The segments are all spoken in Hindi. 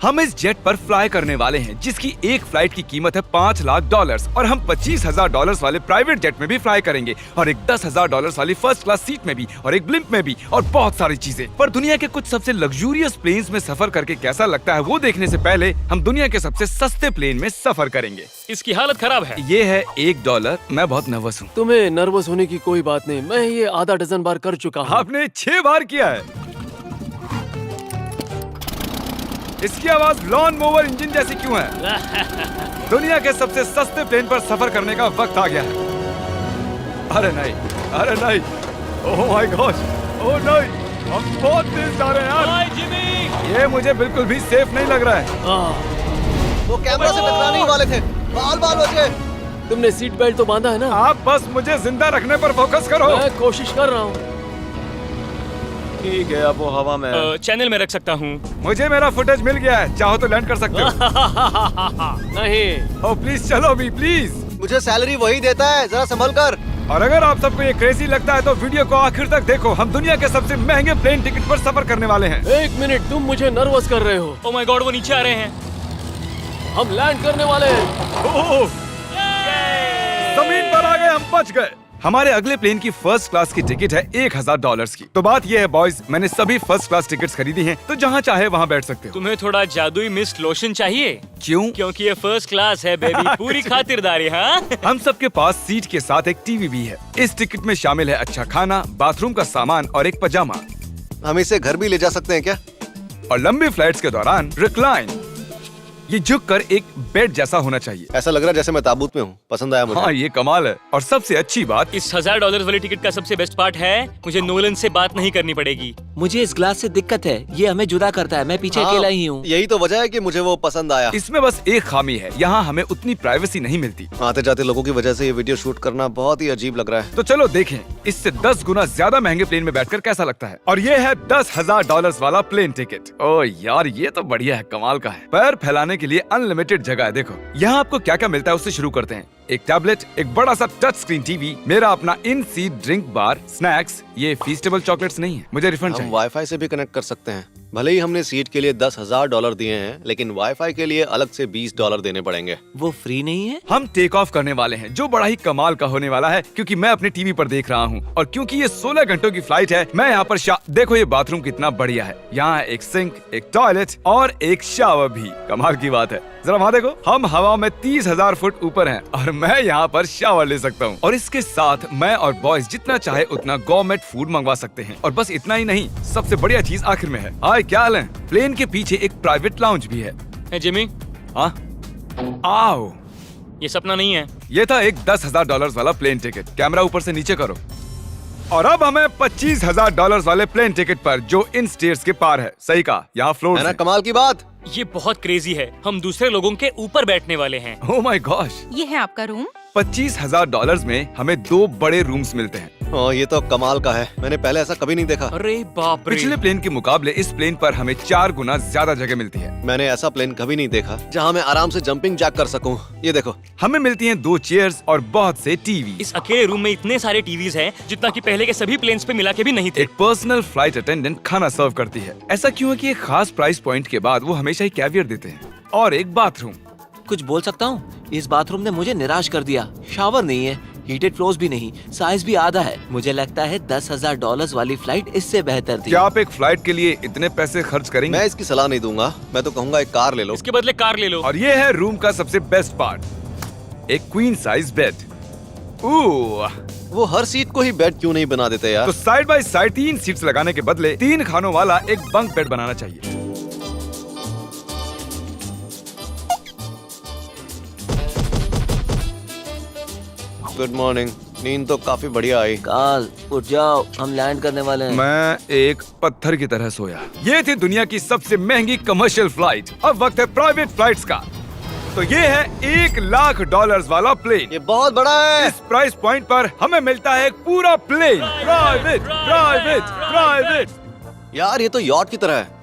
हम इस जेट पर फ्लाई करने वाले हैं जिसकी एक फ्लाइट की कीमत है $5 लाख और हम $25,000 वाले प्राइवेट जेट में भी फ्लाई करेंगे और एक $10,000 वाली फर्स्ट क्लास सीट में भी और एक ब्लिम्प में भी और बहुत सारी चीजें। पर दुनिया के कुछ सबसे लग्जूरियस प्लेन्स में सफर करके कैसा लगता है वो देखने से पहले हम दुनिया के सबसे सस्ते प्लेन में सफर करेंगे। इसकी हालत खराब है। ये है $1। मैं बहुत नर्वस हूँ। तुम्हें नर्वस होने की कोई बात नहीं, मैं ये आधा डजन बार कर चुका हूँ। आपने 6 बार किया है। इसकी आवाज लॉन मोवर इंजन जैसी क्यों है? दुनिया के सबसे सस्ते प्लेन पर सफर करने का वक्त आ गया है। अरे नहीं, अरे नहीं, ओह माय गॉड, ओह नहीं, हम बहुत तेज जा रहे हैं यार। हाय जिमी, ये मुझे बिल्कुल भी सेफ नहीं लग रहा है। वो कैमरा से टकराने ही वाले थे। बाल बचे। तुमने सीट बेल्ट तो बांधा है ना? आप बस मुझे जिंदा रखने पर फोकस करो। मैं कोशिश कर रहा हूँ। ठीक है, अब वो हवा में है। चैनल में रख सकता हूँ। मुझे मेरा फुटेज मिल गया है, चाहो तो लैंड कर सकते हो। नहीं। ओह प्लीज चलो भी प्लीज। मुझे सैलरी वही देता है, जरा संभल कर। और अगर आप सबको ये क्रेजी लगता है तो वीडियो को आखिर तक देखो। हम दुनिया के सबसे महंगे प्लेन टिकट पर सफर करने वाले हैं। एक मिनट, तुम मुझे नर्वस कर रहे हो। ओह माय गॉड, वो नीचे आ रहे हैं। हम लैंड करने वाले हैं। ओह, जमीन पर आ गए, हम बच गए। हमारे अगले प्लेन की फर्स्ट क्लास की टिकट है $1,000 की। तो बात ये है बॉयज, मैंने सभी फर्स्ट क्लास टिकट्स खरीदी हैं, तो जहाँ चाहे वहाँ बैठ सकते हो। तुम्हें थोड़ा जादुई मिस्ट लोशन चाहिए? क्यों? क्योंकि ये फर्स्ट क्लास है बेबी, पूरी खातिरदारी। हाँ हम सबके पास सीट के साथ एक टीवी भी है। इस टिकट में शामिल है अच्छा खाना, बाथरूम का सामान और एक पजामा। हम इसे घर भी ले जा सकते हैं क्या? और लंबी फ्लाइट्स के दौरान रिक्लाइन, ये झुककर एक बेड जैसा होना चाहिए। ऐसा लग रहा है जैसे मैं ताबूत में हूँ। पसंद आया मुझे। हाँ ये कमाल है। और सबसे अच्छी बात, इस $1,000 वाली टिकट का सबसे बेस्ट पार्ट है मुझे नोलन से बात नहीं करनी पड़ेगी। मुझे इस ग्लास से दिक्कत है, ये हमें जुदा करता है। मैं पीछे हाँ, अकेला ही हूँ। यही तो वजह है कि मुझे वो पसंद आया। इसमें बस एक खामी है, यहाँ हमें उतनी प्राइवेसी नहीं मिलती। आते जाते लोगों की वजह से ये वीडियो शूट करना बहुत ही अजीब लग रहा है। तो चलो देखें इससे 10 गुना ज्यादा महंगे प्लेन में बैठकर कैसा लगता है। और ये है $10,000 वाला प्लेन टिकट। ओह यार, ये तो बढ़िया है, कमाल का है। पैर फैलाने के लिए अनलिमिटेड जगह है। देखो यहाँ आपको क्या क्या मिलता है, उससे शुरू करते हैं। एक टैबलेट, एक बड़ा सा टच स्क्रीन टीवी, मेरा अपना इन सीट ड्रिंक बार, स्नैक्स। ये फीस्टेबल चॉकलेट्स नहीं है, मुझे रिफंड हम चाहिए। वाईफाई से भी कनेक्ट कर सकते हैं। भले ही हमने सीट के लिए $10,000 दिए हैं, लेकिन वाईफाई के लिए अलग से $20 देने पड़ेंगे। वो फ्री नहीं है? हम टेक ऑफ करने वाले हैं, जो बड़ा ही कमाल का होने वाला है, क्योंकि मैं अपने टीवी पर देख रहा हूँ। और क्योंकि ये 16 घंटों की फ्लाइट है, मैं यहाँ पर देखो ये बाथरूम कितना बढ़िया है। यहाँ एक सिंक, एक टॉयलेट और एक शावर भी। कमाल की बात है, जरा वहाँ देखो, हम हवा में 30,000 फुट ऊपर हैं और मैं यहाँ पर शावर ले सकता हूँ। और इसके साथ मैं और बॉयज जितना चाहे उतना गवर्नमेंट फूड मंगवा सकते हैं। और बस इतना ही नहीं, सबसे बढ़िया चीज आखिर में है। हाय क्या हाल है? प्लेन के पीछे एक प्राइवेट लाउंज भी है। है जिमी, हाँ, आओ। ये सपना नहीं है। ये था एक $10,000 वाला प्लेन टिकट। कैमरा ऊपर से नीचे करो। और अब हमें $25,000 वाले प्लेन टिकट पर, जो इन स्टेयर्स के पार है। सही कहा, यहाँ फ्लोर है ना कमाल की बात? ये बहुत क्रेजी है, हम दूसरे लोगों के ऊपर बैठने वाले हैं। ओह माय गॉश, ये है आपका रूम। $25,000 में हमें 2 बड़े रूम्स मिलते हैं। ये तो कमाल का है, मैंने पहले ऐसा कभी नहीं देखा। अरे बाप रे। पिछले प्लेन के मुकाबले इस प्लेन पर हमें 4 गुना ज्यादा जगह मिलती है। मैंने ऐसा प्लेन कभी नहीं देखा जहाँ मैं आराम से जंपिंग जैक कर सकूं। ये देखो, हमें मिलती हैं 2 चेयर्स और बहुत से टीवी। इस अकेले रूम में इतने सारे टीवीज हैं जितना कि पहले के सभी प्लेन्स पे मिला के भी नहीं थे। एक पर्सनल फ्लाइट अटेंडेंट खाना सर्व करती है। ऐसा क्यों है कि एक खास प्राइस पॉइंट के बाद वो हमेशा ही कैवियर देते हैं। और एक बाथरूम। कुछ बोल सकता हूँ? इस बाथरूम ने मुझे निराश कर दिया। शावर नहीं है, हीटेड फ्लोर्स भी नहीं, साइज भी आधा है। मुझे लगता है $10,000 वाली फ्लाइट इससे बेहतर थी। क्या आप एक फ्लाइट के लिए इतने पैसे खर्च करेंगे? मैं इसकी सलाह नहीं दूंगा। मैं तो कहूँगा एक कार ले लो। इसके बदले कार ले लो। और ये है रूम का सबसे बेस्ट पार्ट, एक क्वीन साइज बेड। वो हर सीट को ही बेड क्यों नहीं बना देते यार? तो साइड बाय साइड 3 सीट्स लगाने के बदले 3 खानों वाला एक बंक बेड बनाना चाहिए। Good morning. नींद तो काफी बढ़िया आई। काल उठ जाओ, हम लैंड करने वाले हैं। मैं एक पत्थर की तरह सोया। ये थी दुनिया की सबसे महंगी कमर्शियल फ्लाइट। अब वक्त है प्राइवेट फ्लाइट्स का। तो ये है $1,00,000 वाला प्लेन। ये बहुत बड़ा है। इस प्राइस पॉइंट पर हमें मिलता है एक पूरा प्लेन। Private, private, private. यार ये तो यॉट की तरह है।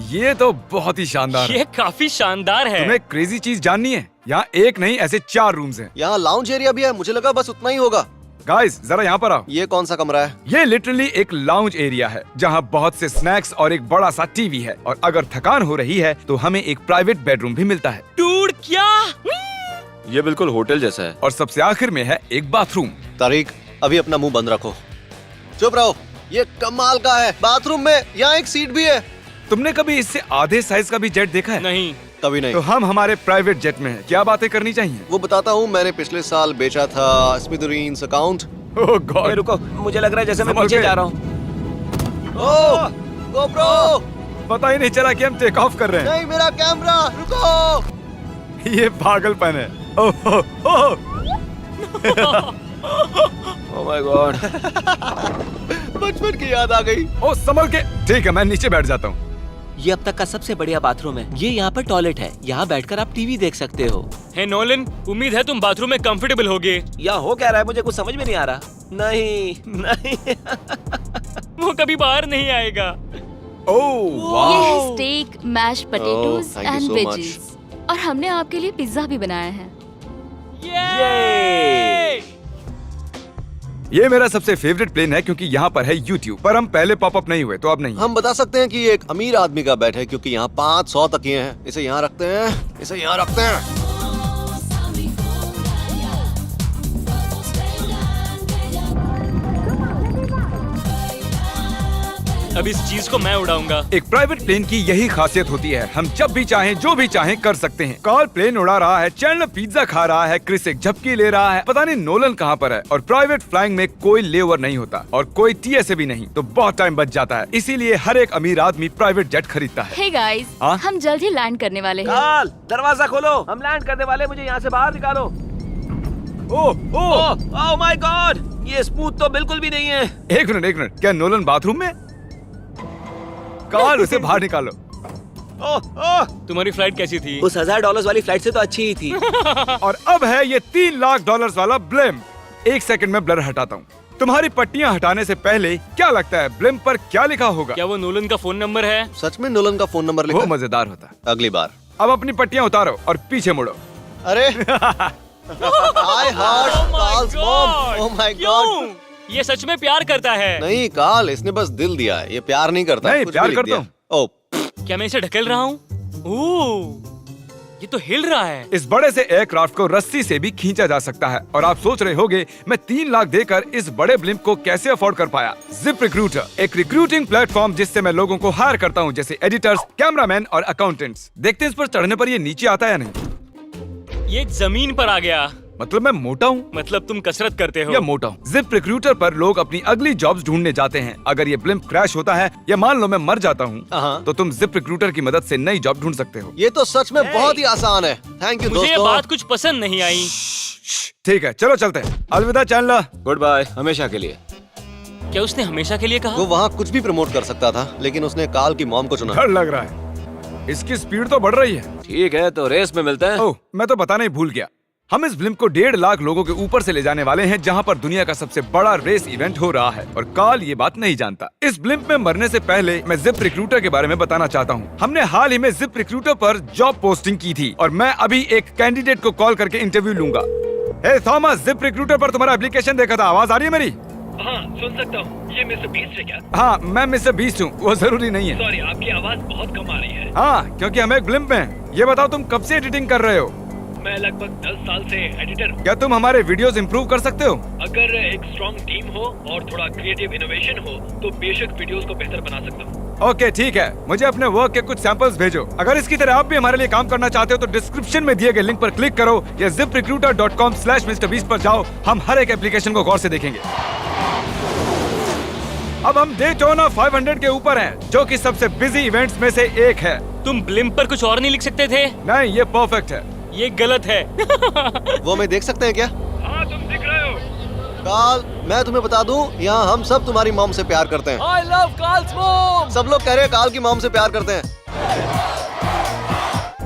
ये तो बहुत ही शानदार है। ये काफी शानदार है। तुम्हें क्रेजी चीज जाननी है? यहाँ एक नहीं, ऐसे 4 रूम्स हैं। यहाँ लाउंज एरिया भी है। मुझे लगा बस उतना ही होगा। गाइस जरा यहाँ पर आओ। ये कौन सा कमरा है? ये लिटरली एक लाउंज एरिया है जहाँ बहुत से स्नैक्स और एक बड़ा सा टीवी है, और अगर थकान हो रही है तो हमें एक प्राइवेट बेडरूम भी मिलता है। डूड क्या? ये बिल्कुल होटल जैसा है। और सबसे आखिर में है एक बाथरूम। तारिक, अभी अपना मुंह बंद रखो। चुप रहो। ये कमाल का है। बाथरूम में यहाँ एक सीट भी है। तुमने कभी इससे आधे साइज का भी जेट देखा है? नहीं। कभी नहीं। तो हम हमारे प्राइवेट जेट में हैं। क्या बातें करनी चाहिए? वो बताता हूँ, मैंने पिछले साल बेचा था स्मिथेरियंस अकाउंट। ओह ए, गॉड। रुको, मुझे लग रहा है जैसे मैं संभल पीछे के। जा रहा हूँ। ओह गोप्रो, पता ही नहीं चला कि हम टेक ऑफ कर रहे नहीं मेरा कैमरा, रुको। हैं। ये पागलपन है। Oh oh, oh. Oh my god. बचपन की याद आ गई। ओह संभल के। ठीक है, मैं नीचे बैठ जाता हूँ। ये अब तक का सबसे बढ़िया बाथरूम है। ये यहाँ पर टॉयलेट है। यहाँ बैठकर आप टीवी देख सकते हो। हे नोलन, उम्मीद है तुम बाथरूम में कंफर्टेबल होगे। या हो क्या रहा है, मुझे कुछ समझ में नहीं आ रहा। नहीं नहीं। वो कभी बाहर नहीं आएगा। ओह ये वाह। है steak, mashed potatoes thank you and so veggies. और हमने आपके लिए पिज्जा भी बनाया है। ये ये मेरा सबसे फेवरेट प्लेन है क्योंकि यहाँ पर है YouTube। पर हम पहले पॉपअप नहीं हुए तो अब नहीं। हम बता सकते हैं कि ये एक अमीर आदमी का बेड है क्योंकि यहाँ 500 तकिए हैं। इसे यहाँ रखते हैं, इसे यहाँ रखते हैं। अब इस चीज को मैं उड़ाऊंगा। एक प्राइवेट प्लेन की यही खासियत होती है, हम जब भी चाहें जो भी चाहें कर सकते हैं। कार्ल प्लेन उड़ा रहा है, चैंडलर पिज्जा खा रहा है, क्रिस एक झपकी ले रहा है, पता नहीं नोलन कहाँ पर है। और प्राइवेट फ्लाइंग में कोई लेओवर नहीं होता और कोई TSA भी नहीं, तो बहुत टाइम बच जाता है। इसीलिए हर एक अमीर आदमी प्राइवेट जेट खरीदता है। हे गाइस, हाँ? हम जल्द ही लैंड करने वाले हैं। काल, दरवाजा खोलो, हम लैंड करने वाले। मुझे यहाँ से बाहर निकालो। ओह ओह, ओह माय गॉड, ये स्मूथ तो बिल्कुल भी नहीं है। एक मिनट, क्या नोलन बाथरूम में? कार्ल उसे बाहर निकालो। ओह ओह, तुम्हारी फ्लाइट कैसी थी? उस $1000 वाली फ्लाइट से तो अच्छी ही थी। और अब है ये $3 लाख वाला ब्लिम्प। एक सेकंड में ब्लर हटाता हूँ। तुम्हारी पट्टियाँ हटाने से पहले क्या लगता है ब्लिम्प पर क्या लिखा होगा? क्या वो नोलन का फोन नंबर है? सच में नोलन का फोन नंबर वो लिखा है? मजेदार होता है। अगली बार। अब अपनी पट्टियाँ उतारो और पीछे मुड़ो। अरे I heart Carl's mom. Oh my god. क्यों? ये सच में प्यार करता है। नहीं कार्ल, इसने बस दिल दिया है, ये प्यार नहीं करता। नहीं, कुछ प्यार भी लिख करता दिया। हूँ। ओह, क्या मैं इसे ढकेल रहा हूँ? ओह, ये तो हिल रहा है। इस बड़े से एयरक्राफ्ट को रस्सी से भी खींचा जा सकता है। और आप सोच रहे होंगे मैं 3 लाख देकर इस बड़े ब्लिम्प को कैसे अफोर्ड कर पाया। जिप रिक्रूटर, एक रिक्रूटिंग प्लेटफॉर्म जिससे मैं लोगों को हायर करता हूँ, जैसे एडिटर्स, कैमरामैन और अकाउंटेंट्स। देखते हैं इस पर चढ़ने पर ये नीचे आता है या नहीं। ये जमीन पर आ गया। मतलब मैं मोटा हूँ मतलब तुम कसरत करते हो। या मोटा हूँ। जिप रिक्रूटर पर लोग अपनी अगली जॉब्स ढूंढने जाते हैं। अगर ये ब्लिम्प क्रैश होता है या मान लो मैं मर जाता हूँ, हाँ। तो तुम जिप रिक्रूटर की मदद से नई जॉब ढूंढ सकते हो। ये तो सच में बहुत ही आसान है। थैंक यू मुझे ये दोस्तों। बात कुछ पसंद नहीं आई। ठीक है, चलो चलते हैं। अलविदा चैंडलर। गुड बाय, हमेशा के लिए। क्या उसने हमेशा के लिए कहा? वो वहाँ कुछ भी प्रमोट कर सकता था, लेकिन उसने कार्ल की मॉम को चुना। डर लग रहा है। इसकी स्पीड तो बढ़ रही है। ठीक है, तो रेस में मिलते हैं। ओह, मैं तो बताना ही भूल गया। हम इस ब्लिम्प को 1.5 लाख लोगों के ऊपर से ले जाने वाले हैं, जहां पर दुनिया का सबसे बड़ा रेस इवेंट हो रहा है। और कार्ल ये बात नहीं जानता। इस ब्लिम्प में मरने से पहले मैं जिप रिक्रूटर के बारे में बताना चाहता हूँ। हमने हाल ही में जिप रिक्रूटर पर जॉब पोस्टिंग की थी और मैं अभी एक कैंडिडेट को कॉल करके इंटरव्यू लूंगा। हे थॉमस, जिप रिक्रूटर पर तुम्हारा एप्लीकेशन देखा था। आवाज आ रही है मेरी? हाँ, सुन सकता हूँ। ये मिस्टर बीस्ट है क्या? हाँ, मैं मिस्टर बीस्ट हूँ। वो जरूरी नहीं है। सॉरी, आपकी आवाज बहुत कम आ रही है। हाँ, क्योंकि हम एक ब्लिम्प में हैं। ये बताओ तुम कब से एडिटिंग कर रहे हो? मैं लगभग 10 साल से एडिटर हूँ। क्या तुम हमारे वीडियोस इंप्रूव कर सकते हो? अगर एक स्ट्रॉन्ग टीम हो और थोड़ा क्रिएटिव इनोवेशन हो तो बेशक वीडियोस को बेहतर बना सकता हूँ। ओके, ठीक है। मुझे अपने वर्क के कुछ सैंपल्स भेजो। अगर इसकी तरह आप भी हमारे लिए काम करना चाहते हो तो डिस्क्रिप्शन में दिए गए लिंक पर क्लिक करो या ziprecruiter.com/MrBeast पर जाओ। हम हर एक एप्लीकेशन को गौर से देखेंगे। अब हम डेटोना 500 के ऊपर हैं, जो कि सबसे बिजी इवेंट्स में से एक है। तुम ब्लिम्प पर कुछ और नहीं लिख सकते थे? नहीं, ये परफेक्ट है। ये गलत है। वो हमें देख सकते हैं क्या? हाँ, तुम दिख रहे हो। कार्ल, मैं तुम्हें बता दूं, यहाँ हम सब तुम्हारी मॉम से प्यार करते हैं। I love Carl's mom. सब लोग कह रहे हैं कार्ल की मॉम से प्यार करते हैं।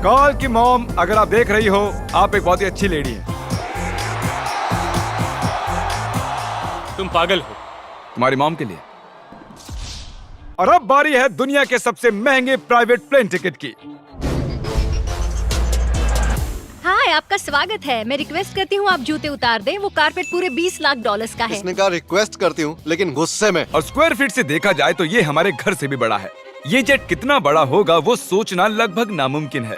कार्ल की मॉम, अगर आप देख रही हो, आप एक बहुत ही अच्छी लेडी है। तुम पागल हो। तुम्हारी मॉम के लिए। और अब बारी है दुनिया के सबसे महंगे प्राइवेट प्लेन टिकट की। हाय, आपका स्वागत है। मैं रिक्वेस्ट करती हूँ आप जूते उतार दें। वो कारपेट पूरे 20 लाख डॉलर्स का है। इसने कहा रिक्वेस्ट करती हूँ, लेकिन गुस्से में। और स्क्वायर फीट से देखा जाए तो ये हमारे घर से भी बड़ा है। ये जेट कितना बड़ा होगा वो सोचना लगभग नामुमकिन है।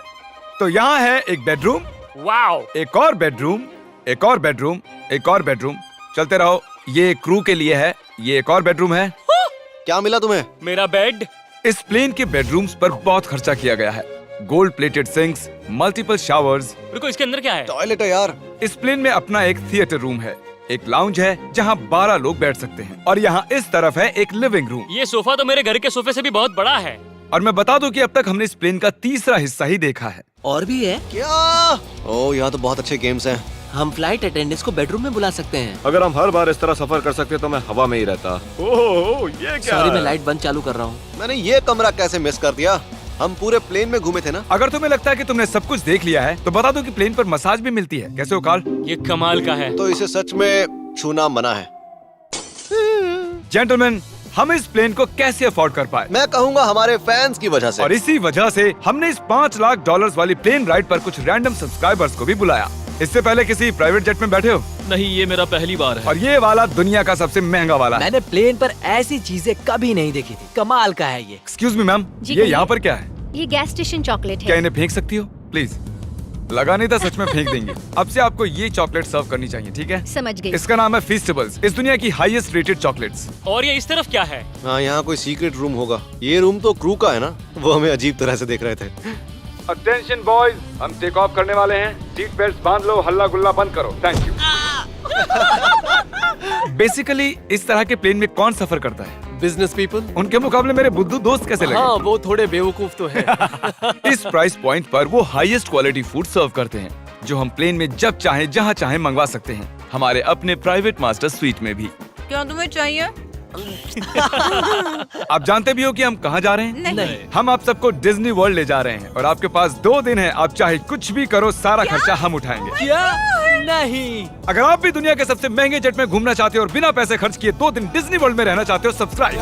तो यहाँ है एक बेडरूम, वाओ, एक और बेडरूम, एक और बेडरूम, एक और बेडरूम। चलते रहो। ये क्रू के लिए है। ये एक और बेडरूम है। क्या मिला तुम्हें? मेरा बेड। इस प्लेन के बेडरूम्स पर बहुत खर्चा किया गया है। Gold plated sinks, multiple showers. रुको, इसके अंदर क्या है? टॉयलेट है यार। इस प्लेन में अपना एक थिएटर रूम है, एक लाउंज है जहाँ 12 लोग बैठ सकते हैं, और यहाँ इस तरफ है एक लिविंग रूम। ये सोफा तो मेरे घर के सोफे से भी बहुत बड़ा है। और मैं बता दूं कि अब तक हमने इस प्लेन का तीसरा हिस्सा ही देखा है। और भी है। क्या? ओह, यहाँ तो बहुत अच्छे गेम्स हैं। हम फ्लाइट अटेंडेंट्स को बेडरूम में बुला सकते हैं। अगर हम हर बार इस तरह सफर कर सकते तो मैं हवा में ही रहता। ओह, ये क्या? सॉरी, मैं लाइट बंद चालू कर रहा हूँ। मैंने ये कमरा कैसे मिस कर दिया? हम पूरे प्लेन में घूमे थे ना। अगर तुम्हें लगता है कि तुमने सब कुछ देख लिया है तो बता दो कि प्लेन पर मसाज भी मिलती है। कैसे हो कार्ल? ये कमाल का है। तो इसे सच में छूना मना है। जेंटलमैन, हम इस प्लेन को कैसे अफोर्ड कर पाए? मैं कहूँगा हमारे फैंस की वजह से। और इसी वजह से हमने इस 5 लाख डॉलर्स वाली प्लेन राइड पर कुछ रैंडम सब्सक्राइबर्स को भी बुलाया। इससे पहले किसी प्राइवेट जेट में बैठे हो? नहीं, ये मेरा पहली बार है। और ये वाला दुनिया का सबसे महंगा वाला है। मैंने प्लेन पर ऐसी चीजें कभी नहीं देखी थी। कमाल का है ये। एक्सक्यूज मी मैम, जी ये कहिए। यहाँ पर क्या है? ये गैस स्टेशन चॉकलेट क्या है। इन्हें फेंक सकती हो प्लीज? लगा नहीं था, सच में फेंक देंगे। अब से आपको ये चॉकलेट सर्व करनी चाहिए, ठीक है? समझ गई। इसका नाम है फीस्टेबल्स, इस दुनिया की हाईएस्ट रेटेड चॉकलेट्स। और ये इस तरफ क्या है? हाँ, यहाँ कोई सीक्रेट रूम होगा। ये रूम तो क्रू का है ना? वो हमें अजीब तरह से देख रहे थे। अटेंशन बॉयज, हम टेक ऑफ करने वाले हैं। सीट बेल्ट बांध लो, हल्ला गुल्ला बंद करो। Thank you. बेसिकली इस तरह के प्लेन में कौन सफर करता है? Business people. उनके मुकाबले मेरे बुद्धू दोस्त कैसे लगे? हाँ, वो थोड़े बेवकूफ तो है। इस प्राइस पॉइंट पर वो हाईएस्ट क्वालिटी फूड सर्व करते हैं, जो हम प्लेन में जब चाहे जहाँ चाहे मंगवा सकते हैं, हमारे अपने प्राइवेट मास्टर स्वीट में भी। क्या तुम्हें चाहिए? आप जानते भी हो कि हम कहाँ जा रहे हैं? नहीं। हम आप सबको डिज्नी वर्ल्ड ले जा रहे हैं, और आपके पास 2 दिन है। आप चाहे कुछ भी करो, सारा खर्चा हम उठाएंगे। क्या? नहीं। अगर आप भी दुनिया के सबसे महंगे जेट में घूमना चाहते हो और बिना पैसे खर्च किए 2 दिन डिज्नी वर्ल्ड में रहना चाहते हो, सब्सक्राइब।